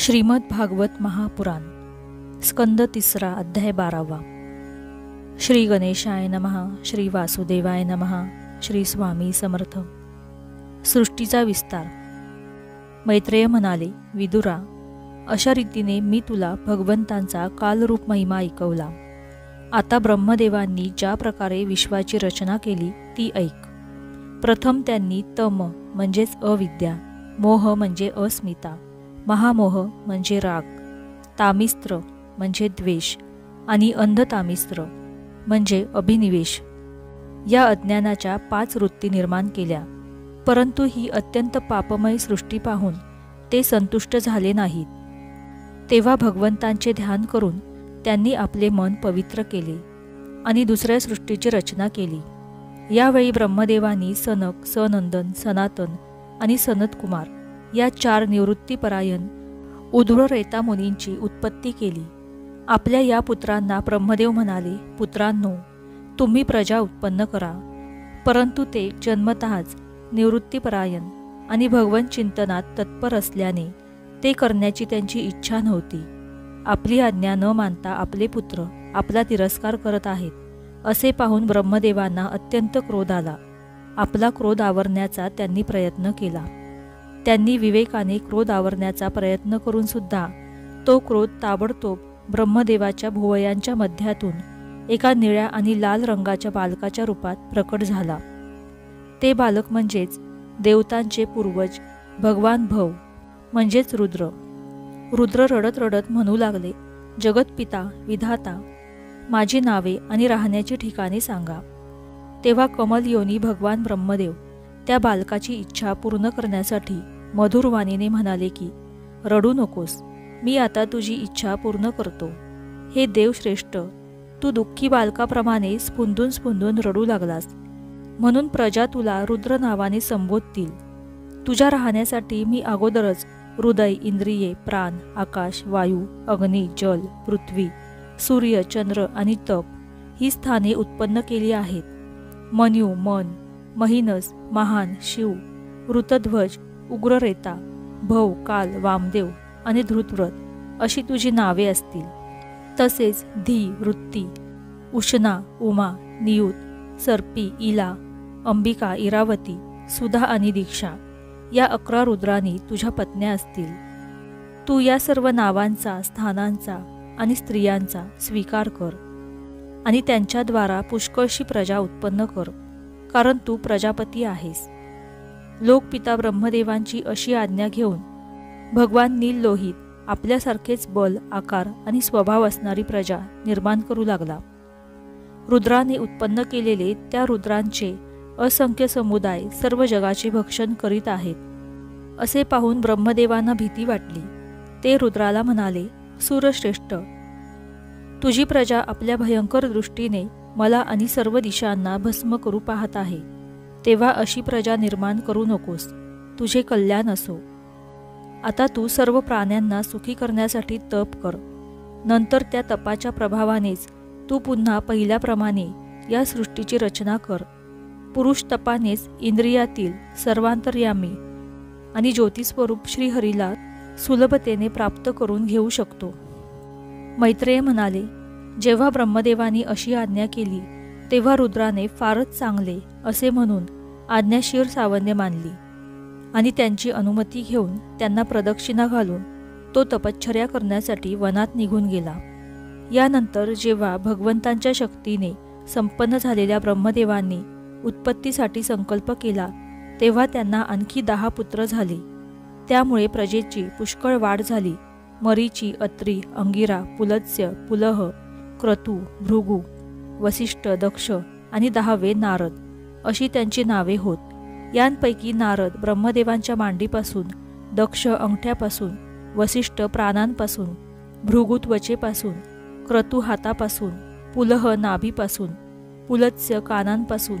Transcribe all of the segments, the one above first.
श्रीमद भागवत महापुराण स्कंद 3 अध्याय 12। श्री गणेशाय नमः। श्री वासुदेवाय नमः। श्री स्वामी समर्थ। सृष्टीचा विस्तार। मैत्रेय म्हणाले, विदुरा, अशा रीतीने मी तुला भगवंतांचा कालरूप महिमा ऐकवला। आता ब्रह्मदेवांनी ज्या प्रकारे विश्वाची रचना केली ती ऐक। प्रथम त्यांनी तम म्हणजेच अविद्या, मोह म्हणजे अस्मिता, महामोह म्हणजे राग, तामिस्त्र म्हणजे द्वेष आणि अंधतामिस्त्र म्हणजे अभिनिवेश या अज्ञानाच्या 5 वृत्ती निर्माण केल्या। परंतु ही अत्यंत पापमय सृष्टी पाहून ते संतुष्ट झाले नाहीत। तेव्हा भगवंतांचे ध्यान करून त्यांनी आपले मन पवित्र केले आणि दुसऱ्या सृष्टीची रचना केली। यावेळी ब्रह्मदेवांनी सनक, सनंदन, सनातन आणि सनतकुमार या 4 निवृत्तीपरायण उद्ध्वरेता मुनींची उत्पत्ती केली। आपल्या या पुत्रांना ब्रह्मदेव म्हणाले, पुत्रांनो, तुम्ही प्रजा उत्पन्न करा। परंतु ते जन्मतःच निवृत्तीपरायण आणि भगवंत चिंतनात तत्पर असल्याने ते करण्याची त्यांची इच्छा नव्हती। आपली आज्ञा न मानता आपले पुत्र आपला तिरस्कार करत आहेत असे पाहून ब्रह्मदेवांना अत्यंत क्रोध आला। आपला क्रोध आवरण्याचा त्यांनी प्रयत्न केला। त्यांनी विवेकाने क्रोध आवरण्याचा प्रयत्न करून सुद्धा तो क्रोध ताबडतोब ब्रह्मदेवाच्या भुवयांच्या मध्यातून एका निळ्या आणि लाल रंगाच्या बालकाच्या रूपात प्रकट झाला। ते बालक म्हणजेच देवतांचे पूर्वज भगवान भव म्हणजेच रुद्र। रुद्र रडत रडत म्हणू लागले, जगतपिता, विधाता, माझी नावे आणि राहण्याची ठिकाणे सांगा। तेव्हा कमलयोनी भगवान ब्रह्मदेव त्या बालकाची इच्छा पूर्ण करण्यासाठी मधुर वाणीने म्हणाले की, रडू नकोस, मी आता तुझी इच्छा पूर्ण करतो। हे देवश्रेष्ठ, तू दुःखी बालकाप्रमाणे स्फुंदून स्फुंदून रडू लागलास, म्हणून प्रजा तुला रुद्र नावाने संबोधतील। तुझ्या राहण्यासाठी मी अगोदरच हृदय, इंद्रिये, प्राण, आकाश, वायू, अग्नी, जल, पृथ्वी, सूर्य, चंद्र आणि तप ही स्थाने उत्पन्न केली आहेत। मन्यू, मन, महिनस, महान, शिव, ऋतध्वज, उग्ररेता, भव, काल, वामदेव आणि धृतव्रत अशी तुझी नावे असतील। तसेच धी, वृत्ती, उष्णा, उमा, नियुत, सर्पी, इला, अंबिका, इरावती, सुधा आणि दीक्षा या 11 रुद्रांनी तुझ्या पत्न्या असतील। तू या सर्व नावांचा, स्थानांचा आणि स्त्रियांचा स्वीकार कर आणि त्यांच्याद्वारा पुष्कळशी प्रजा उत्पन्न कर, कारण तू प्रजापती आहेस। लोकपिता ब्रह्मदेवांची अशी आज्ञा घेऊन भगवान नीललोहित आपल्यासारखेच बल, आकार आणि स्वभाव असणारी प्रजा निर्माण करू लागला। रुद्राने उत्पन्न केलेले त्या रुद्रांचे असंख्य समुदाय सर्व जगाचे भक्षण करीत आहेत असे पाहून ब्रह्मदेवांना भीती वाटली। ते रुद्राला म्हणाले, सूरश्रेष्ठ, तुझी प्रजा आपल्या भयंकर दृष्टीने मला आणि सर्व दिशांना भस्म करू पाहत आहे। तेव्हा अशी प्रजा निर्माण करू नकोस, तुझे कल्याण असो। आता तू सर्व प्राण्यांना सुखी करण्यासाठी तप कर। नंतर त्या तपाच्या प्रभावानेच तू पुन्हा पहिल्याप्रमाणे या सृष्टीची रचना कर। पुरुष तपानेच इंद्रियातील सर्वांतर्यामी आणि ज्योतिस्वरूप श्रीहरीला सुलभतेने प्राप्त करून घेऊ शकतो। मैत्रेय म्हणाले, जेव्हा ब्रह्मदेवानी अशी आज्ञा केली तेव्हा रुद्राने फारच चांगले असे म्हणून आज्ञाशीर सावन्य मानली आणि त्यांची अनुमती घेऊन त्यांना प्रदक्षिणा घालून तो तपश्चर्या करण्यासाठी वनात निघून गेला। यानंतर जेव्हा भगवंतांच्या शक्तीने संपन्न झालेल्या ब्रह्मदेवांनी उत्पत्तीसाठी संकल्प केला तेव्हा त्यांना आणखी 10 पुत्र झाले। त्यामुळे प्रजेची पुष्कळ वाढ झाली। मरीची, अत्री, अंगिरा, पुलत्स्य, पुलह, क्रतू, भृगु, वसिष्ठ, दक्ष आणि 10वे नारद अशी त्यांची नावे होत। यांपैकी नारद ब्रह्मदेवांच्या मांडीपासून, दक्ष अंगठ्यापासून, वसिष्ठ प्राणांपासून, भृगु त्वचेपासून, क्रतू हातापासून, पुलह नाभीपासून, पुलत्स्य कानांपासून,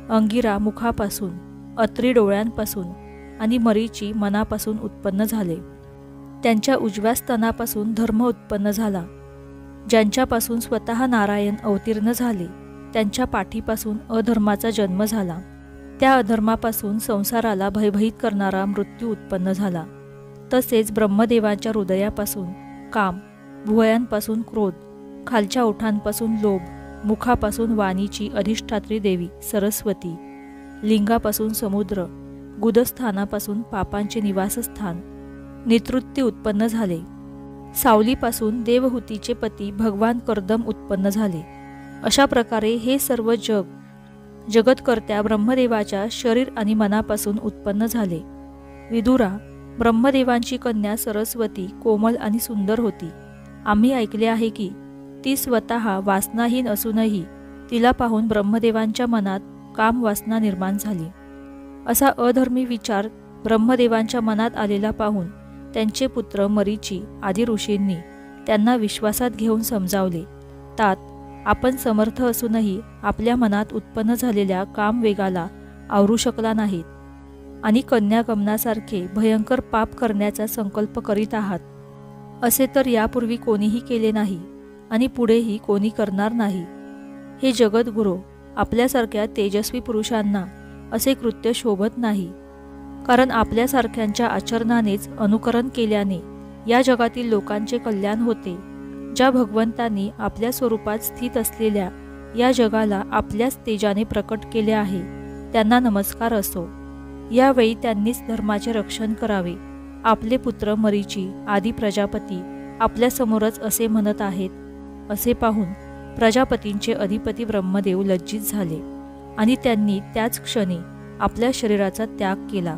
अंगिरा मुखापासून, अत्री डोळ्यांपासून आणि मरीची मनापासून उत्पन्न झाले। त्यांच्या उजव्या स्तनापासून धर्म उत्पन्न झाला। ज्यांच्यापासून स्वतः नारायण अवतीर्ण झाले त्यांच्या पाठीपासून अधर्माचा जन्म झाला। त्या अधर्मापासून संसाराला भयभीत करणारा मृत्यू उत्पन्न झाला। तसेच ब्रह्मदेवाच्या हृदयापासून काम, भुवयांपासून क्रोध, खालच्या ओठांपासून लोभ, मुखापासून वाणीची अधिष्ठात्री देवी सरस्वती, लिंगापासून समुद्र, गुदस्थानापासून पापांचे निवासस्थान नेतृत्य उत्पन्न झाले. सावलीपासून देवहूतीचे पती भगवान कर्दम उत्पन्न झाले. अशा प्रकारे हे सर्व जगतकर्त्या ब्रह्मदेवाच्या शरीर आणि मनापासून उत्पन्न झाले. विदुरा, ब्रह्मदेवांची कन्या सरस्वती कोमल आणि सुंदर होती. आम्ही ऐकले आहे की ती स्वतः वासनाहीन असूनही तिला पाहून ब्रह्मदेवांच्या मनात काम वासना निर्माण झाली. असा अधर्मी विचार ब्रह्मदेवांच्या मनात आलेला पाहून त्यांचे पुत्र मरीची आदी ऋषींनी त्यांना विश्वासात घेऊन समजावले. तात, आपण समर्थ असूनही आपल्या मनात उत्पन्न झालेल्या कामवेगाला आवरू शकला नाहीत आणि कन्यागमनासारखे भयंकर पाप करण्याचा संकल्प करीत आहात. असे तर यापूर्वी कोणीही केले नाही आणि पुढेही कोणी करणार नाही. हे जगद्गुरो, आपल्यासारख्या तेजस्वी पुरुषांना असे कृत्य शोभत नाही. कारण आपल्यासारख्यांच्या आचरणानेच अनुकरण केल्याने या जगातील लोकांचे कल्याण होते. ज्या भगवंतांनी आपल्या स्वरूपात स्थित असलेल्या या जगाला आपल्याच तेजाने प्रकट केले आहे त्यांना नमस्कार असो. यावेळी त्यांनीच धर्माचे रक्षण करावे. आपले पुत्र मरीची आदी प्रजापती आपल्यासमोरच असे म्हणत आहेत. असे पाहून प्रजापतींचे अधिपती ब्रह्मदेव लज्जित झाले आणि त्यांनी त्याच क्षणी आपल्या शरीराचा त्याग केला.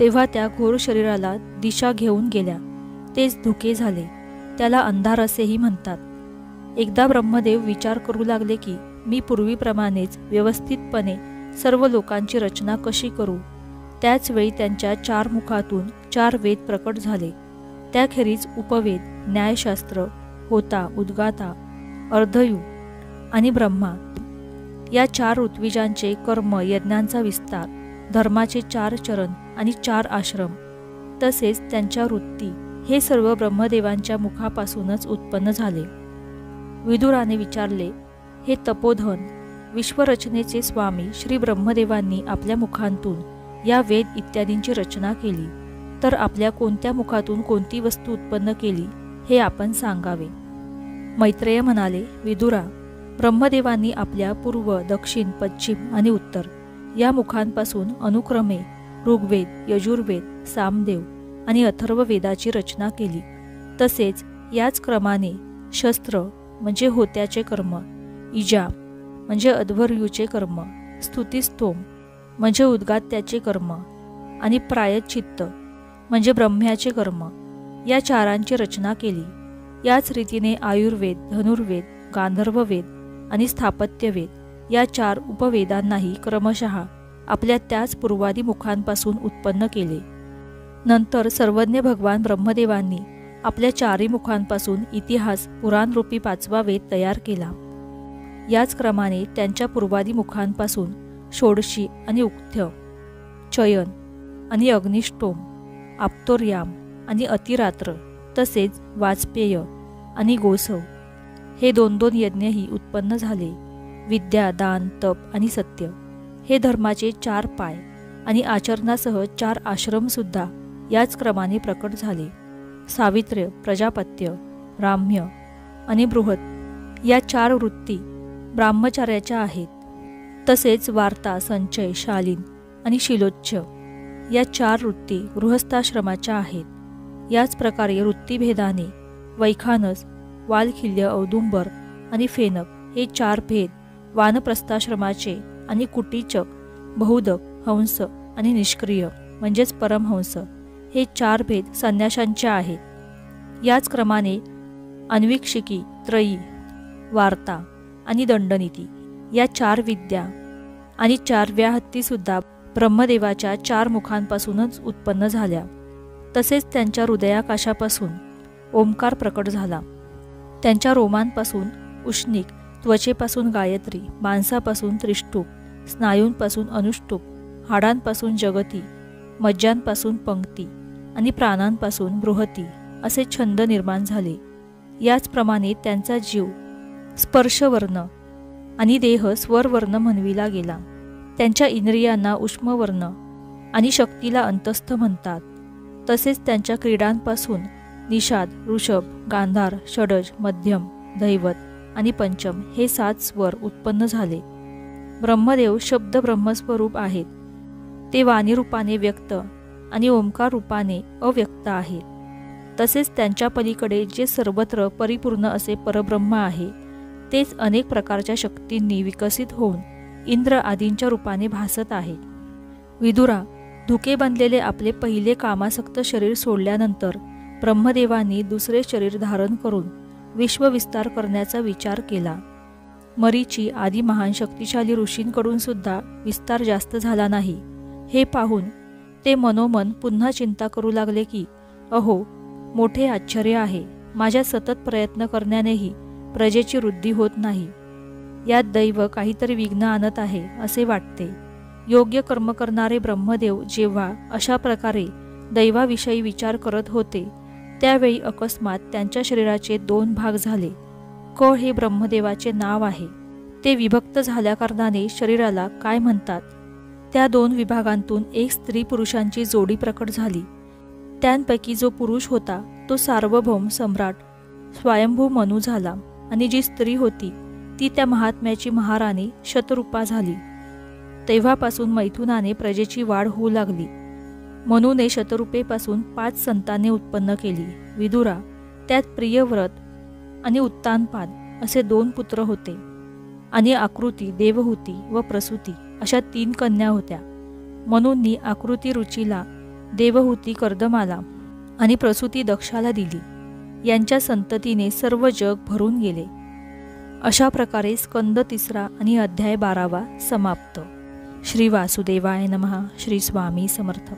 तेव्हा त्या घोर शरीराला दिशा घेऊन गेल्या. तेच धुके झाले. त्याला अंधार असेही म्हणतात. एकदा ब्रह्मदेव विचार करू लागले की मी पूर्वीप्रमाणेच व्यवस्थितपणे सर्व लोकांची रचना कशी करू. त्याचवेळी त्यांच्या 4 मुखातून 4 वेद प्रकट झाले. त्याखेरीज उपवेद, न्यायशास्त्र, होता, उद्गाता, अर्धयू आणि ब्रह्मा या 4 ऋत्विजांचे कर्म, यज्ञांचा विस्तार, धर्माचे 4 चरण आणि 4 आश्रम तसेच त्यांच्या वृत्ती हे सर्व ब्रह्मदेवांच्या मुखापासूनच उत्पन्न झाले. विदुराने विचारले, हे तपोधन, विश्वरचनेचे स्वामी श्री ब्रह्मदेवांनी आपल्या मुखांतून या वेद इत्यादींची रचना केली, तर आपल्या कोणत्या मुखातून कोणती वस्तू उत्पन्न केली हे आपण सांगावे. मैत्रेय म्हणाले, विदुरा, ब्रह्मदेवांनी आपल्या पूर्व, दक्षिण, पश्चिम आणि उत्तर या मुखांपासून अनुक्रमे ऋग्वेद, यजुर्वेद, सामदेव आणि अथर्व वेदाची रचना केली. तसेच याच क्रमाने शस्त्र म्हणजे होत्याचे कर्म, इजा म्हणजे अध्वर्यूचे कर्म, स्तुतिस्तोम म्हणजे उद्गात्याचे कर्म आणि प्रायश्चित्त म्हणजे ब्रह्म्याचे कर्म या 4ची रचना केली. याच रीतीने आयुर्वेद, धनुर्वेद, गांधर्ववेद आणि स्थापत्यवेद या 4 उपवेदांनाही क्रमशः आपल्या त्याच पूर्वादी मुखांपासून उत्पन्न केले. नंतर सर्वज्ञ भगवान ब्रह्मदेवांनी आपल्या 4ही मुखांपासून इतिहास पुराणरूपी 5वा वेद तयार केला. याच क्रमाने त्यांच्या पूर्वादी मुखांपासून षोडशी आणि उक्थ्य, चयन आणि अग्निष्टोम, आप्तोर्याम आणि अतिरात्र तसेच वाजपेय आणि गोसव हे 2-2 यज्ञही उत्पन्न झाले. विद्या, दान, तप आणि सत्य हे धर्माचे 4 पाय आणि आचरणासह 4 आश्रमसुद्धा याच क्रमाने प्रकट झाले. सावित्र्य, प्रजापत्य, ब्राह्म्य आणि बृहत या 4 वृत्ती ब्राह्मचार्याच्या आहेत. तसेच वार्ता, संचय, शालीन आणि शिलोच्च या 4 वृत्ती गृहस्थाश्रमाच्या आहेत. याच प्रकारे वृत्तीभेदाने वैखानस, वालखिल्य, औदुंबर आणि फेनक हे 4 भेद वानप्रस्थाश्रमाचे आणि कुटीचक, बहुदक, हंस आणि निष्क्रिय म्हणजेच परमहंस हे 4 भेद संन्याशांचे आहेत. याच क्रमाने अन्वीक्षिकी, त्रयी, वार्ता आणि दंडनीती या 4 विद्या आणि 4 व्याहत्तीसुद्धा ब्रह्मदेवाच्या 4 मुखांपासूनच उत्पन्न झाल्या. तसेच त्यांच्या हृदयाकाशापासून ओंकार प्रकट झाला. त्यांच्या रोमांपासून उष्णिक, त्वचेपासून गायत्री, मांसापासून त्रिष्टुप, स्नायूंपासून अनुष्टुप, हाडांपासून जगती, मज्जांपासून पंक्ती आणि प्राणांपासून बृहती असे छंद निर्माण झाले. याचप्रमाणे त्यांचा जीव स्पर्शवर्ण आणि देह स्वरवर्ण म्हणविला गेला. त्यांच्या इंद्रियांना उष्मवर्ण आणि शक्तीला अंतस्थ म्हणतात. तसेच त्यांच्या क्रीडांपासून निषाद, ऋषभ, गांधार, षडज, मध्यम, दैवत आणि पंचम हे 7 स्वर उत्पन्न झाले. ब्रह्मदेव शब्द ब्रह्मस्वरूप आहेत. ते वाणी रूपाने व्यक्त आणि ओंकार रूपाने अव्यक्त आहेत. तसेच त्यांच्या पलीकडे जे सर्वत्र परिपूर्ण असे परब्रह्म आहे तेच अनेक प्रकारच्या शक्तींनी विकसित होऊन इंद्र आदींच्या रूपाने भासत आहे. विदुरा, धुके बनलेले आपले पहिले कामासक्त शरीर सोडल्यानंतर ब्रह्मदेवांनी दुसरे शरीर धारण करून विश्वविस्तार करण्याचा विचार केला. मरीची आदी महान शक्तिशाली ऋषींकडून सुद्धा विस्तार जास्त झाला नाही. हे पाहून ते मनोमन पुन्हा चिंता करू लागले की अहो, मोठे आश्चर्य आहे. माझ्या सतत प्रयत्न करण्यानेही प्रजेची वृद्धी होत नाही. यात दैव काहीतरी विघ्न आणत आहे असे वाटते. योग्य कर्म करणारे ब्रह्मदेव जेव्हा अशा प्रकारे दैवाविषयी विचार करत होते त्यावेळी अकस्मात त्यांच्या शरीराचे 2 भाग झाले. क हे ब्रह्मदेवाचे नाव आहे. ते विभक्त झाल्याकारणाने शरीराला काय म्हणतात. त्या 2 विभागांतून एक स्त्री पुरुषांची जोडी प्रकट झाली. त्यांपैकी जो पुरुष होता तो सार्वभौम सम्राट स्वयंभू मनू झाला आणि जी स्त्री होती ती त्या महात्म्याची महाराणी शतरूपा झाली. तेव्हापासून मैथुनाने प्रजेची वाढ होऊ लागली. मनूने शतरूपेपासून 5 संताने उत्पन्न केली. विदुरा, त्यात प्रियव्रत आणि उत्तानपाद असे 2 पुत्र होते आणि आकृती, देवहूती व प्रसूती अशा 3 कन्या होत्या. मनूंनी आकृती रुचीला, देवहूती कर्दमाला आणि प्रसूती दक्षाला दिली. यांच्या संततीने सर्व जग भरून गेले. अशा प्रकारे स्कंद 3 आणि अध्याय 12 समाप्त. श्री वासुदेवाय नमः. श्री स्वामी समर्थ.